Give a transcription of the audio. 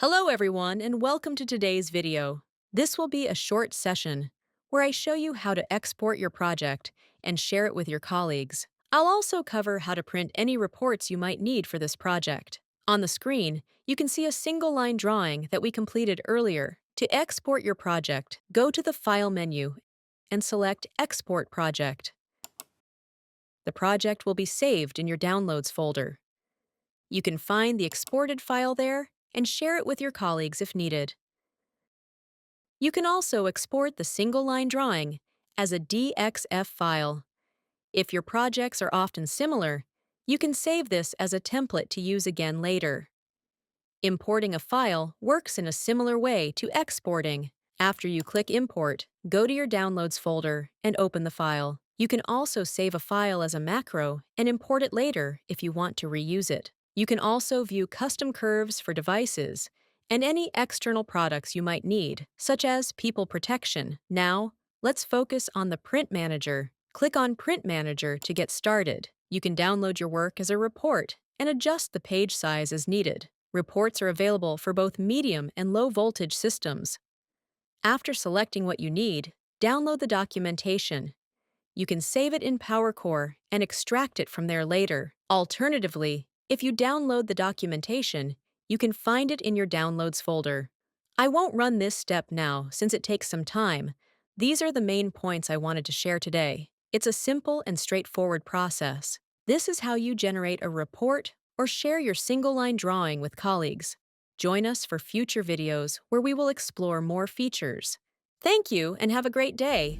Hello everyone and welcome to today's video. This will be a short session where I show you how to export your project and share it with your colleagues. I'll also cover how to print any reports you might need for this project. On the screen, you can see a single-line drawing that we completed earlier. To export your project, go to the File menu and select Export Project. The project will be saved in your Downloads folder. You can find the exported file there and share it with your colleagues if needed. You can also export the single-line drawing as a DXF file. If your projects are often similar, you can save this as a template to use again later. Importing a file works in a similar way to exporting. After you click Import, go to your Downloads folder and open the file. You can also save a file as a macro and import it later if you want to reuse it. You can also view custom curves for devices and any external products you might need, such as people protection. Now, let's focus on the Print Manager. Click on Print Manager to get started. You can download your work as a report and adjust the page size as needed. Reports are available for both medium and low voltage systems. After selecting what you need, download the documentation. You can save it in PowerCore and extract it from there later. Alternatively, if you download the documentation, you can find it in your Downloads folder. I won't run this step now since it takes some time. These are the main points I wanted to share today. It's a simple and straightforward process. This is how you generate a report or share your single-line drawing with colleagues. Join us for future videos where we will explore more features. Thank you and have a great day!